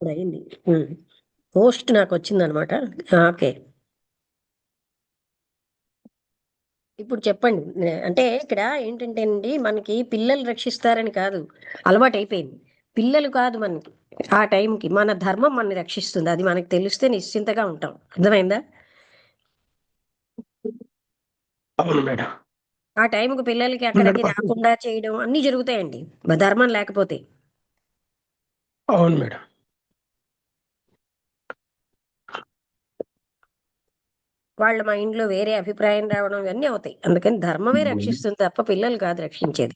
ఇప్పుడు అయింది. పోస్ట్ నాకు వచ్చిందనమాట. ఓకే. ఇప్పుడు చెప్పండి. అంటే ఇక్కడ ఏంటంటే అండి, మనకి పిల్లలు రక్షిస్తారని కాదు, అలవాటు అయిపోయింది. పిల్లలు కాదు మనకి. ఆ టైంకి మన ధర్మం మనని రక్షిస్తుంది. అది మనకు తెలిస్తే నిశ్చింతగా ఉంటాం. అర్థమైందా? అవును మేడం. ఆ టైంకి పిల్లలకి అక్కడికి 100%. రాకుండా చేయడం అన్నీ జరుగుతాయండి, ధర్మం లేకపోతే. అవును మేడం. వాళ్ళ మైండ్లో వేరే అభిప్రాయం రావడం ఇవన్నీ అవుతాయి. అందుకని ధర్మమే రక్షిస్తుంది తప్ప పిల్లలు కాదు రక్షించేది.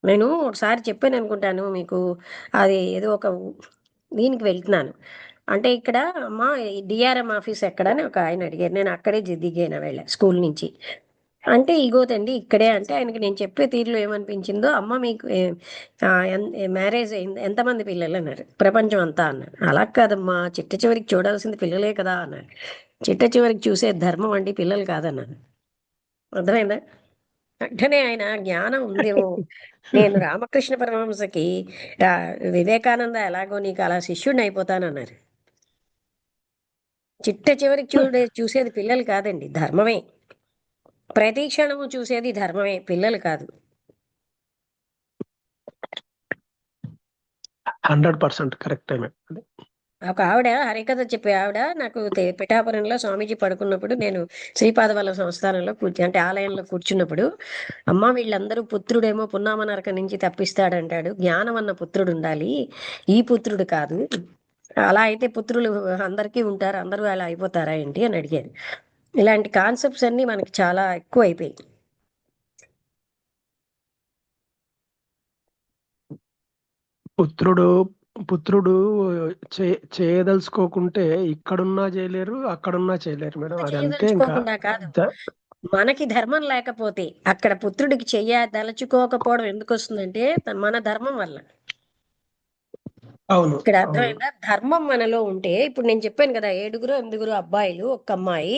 నేను ఒకసారి చెప్పాను అనుకుంటాను మీకు. అది ఏదో ఒక దీనికి వెళ్తున్నాను. అంటే ఇక్కడ అమ్మా, డిఆర్ఎం ఆఫీస్ ఎక్కడ అని ఒక ఆయన అడిగారు. నేను అక్కడే దిగాను వెళ్ళా స్కూల్ నుంచి. అంటే ఇగోతండి ఇక్కడే అంటే, ఆయనకి నేను చెప్పే తీరులో ఏమనిపించిందో, అమ్మ మీకు మ్యారేజ్ అయింది, ఎంతమంది పిల్లలు అన్నారు. ప్రపంచం అంతా అన్నారు. అలా కాదమ్మా, చిట్ట చివరికి చూడాల్సింది పిల్లలే కదా అన్నారు. చిట్ట చివరికి చూసే ధర్మం అండి, పిల్లలు కాదన్నాను. అర్థమైందా? వెంటనే ఆయన జ్ఞానం ఉందేమో. నేను రామకృష్ణ పరమహంసకి ఆ, వివేకానంద ఎలాగో నీకు అలా శిష్యుడిని అయిపోతానన్నారు. చిట్ట చివరికి చూసేది పిల్లలు కాదండి, ధర్మమే. ప్రతి క్షణము చూసేది ధర్మమే, పిల్లలు కాదు. 100% కరెక్టే మేడం. ఒక ఆవిడ, హరికథ చెప్పే ఆవిడ, నాకు పిఠాపురంలో స్వామీజీ పడుకున్నప్పుడు నేను శ్రీపాదవల్ల సంస్థానంలో అంటే ఆలయంలో కూర్చున్నప్పుడు, అమ్మ వీళ్ళందరూ పుత్రుడేమో పున్నామ నరక నుంచి తప్పిస్తాడంటాడు, జ్ఞానం అన్న పుత్రుడు ఉండాలి, ఈ పుత్రుడు కాదు. అలా అయితే పుత్రులు అందరికీ ఉంటారు, అందరూ అలా అయిపోతారా ఏంటి అని అడిగారు. ఇలాంటి కాన్సెప్ట్స్ అన్నీ మనకి చాలా ఎక్కువ అయిపోయాయి. పుత్రుడు పుత్రుడు చే చేయదలుచుకోకుంటే ఇక్కడున్నా చేయలేరు, అక్కడున్నా చేయలేరు మేడం. అది అంతే ఇంకా. చేయదలుచుకోకుండా కాదు, ద- మనకి ధర్మం లేకపోతే అక్కడ పుత్రుడికి దలుచుకోకపోవడం ఎందుకు వస్తుందంటే మన ధర్మం వల్ల. అవును. ఇక్కడ అవును. అర్థమైందా? ధర్మం మనలో ఉంటే, ఇప్పుడు నేను చెప్పాను కదా, 7 8 అబ్బాయిలు, ఒక్క అమ్మాయి.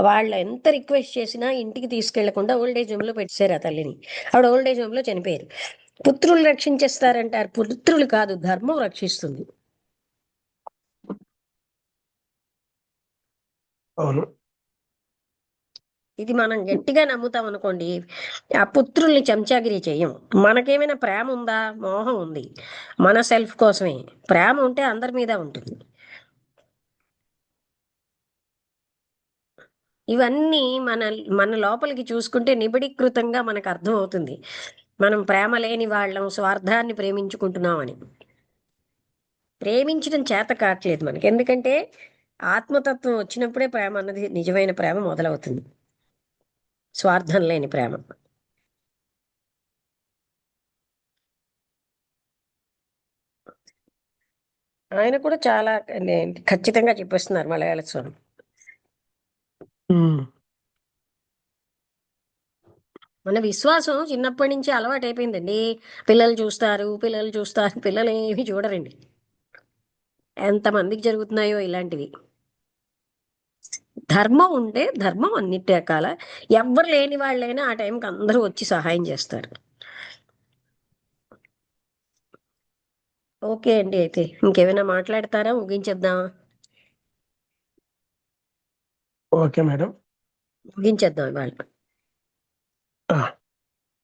వాళ్ళు ఎంత రిక్వెస్ట్ చేసినా ఇంటికి తీసుకెళ్లకుండా ఓల్డేజ్ హోమ్ లో పెట్టారు ఆ తల్లిని. ఆవిడ ఓల్డేజ్ హోమ్ లో చనిపోయారు. పుత్రులు రక్షించేస్తారంటారు, పుత్రులు కాదు, ధర్మం రక్షిస్తుంది. అవును. ఇది మనం గట్టిగా నమ్ముతాం అనుకోండి, ఆ పుత్రుల్ని చెంచాగిరి చెయ్యం. మనకేమైనా ప్రేమ ఉందా? మోహం ఉంది, మన సెల్ఫ్ కోసమే. ప్రేమ ఉంటే అందరి మీద ఉంటుంది. ఇవన్నీ మన మన లోపలికి చూసుకుంటే నిబిడీకృతంగా మనకు అర్థం అవుతుంది. మనం ప్రేమ లేని వాళ్ళం, స్వార్థాన్ని ప్రేమించుకుంటున్నామని. ప్రేమించడం చేత కావట్లేదు మనకి, ఎందుకంటే ఆత్మతత్వం వచ్చినప్పుడే ప్రేమ అన్నది నిజమైన ప్రేమ మొదలవుతుంది, స్వార్థం లేని ప్రేమ. ఆయన కూడా చాలా ఖచ్చితంగా చెప్పేస్తున్నారు మలయాళ స్వామి. ఉమ్. మన విశ్వాసం చిన్నప్పటి నుంచి అలవాటు అయిపోయిందండి. పిల్లలు చూస్తారు, పిల్లలు చూస్తారు, పిల్లలు ఏమి చూడరండి. ఎంతమందికి జరుగుతున్నాయో ఇలాంటివి. ధర్మం ఉంటే ధర్మం అన్నిటి రకాల, ఎవ్వరు లేని వాళ్ళైనా ఆ టైంకి అందరూ వచ్చి సహాయం చేస్తారు. ఓకే అండి, అయితే ఇంకేమైనా మాట్లాడతారా? ముగించేద్దామా? Okay madam. ముగించేద్దాం ఇవాళ. ఆ.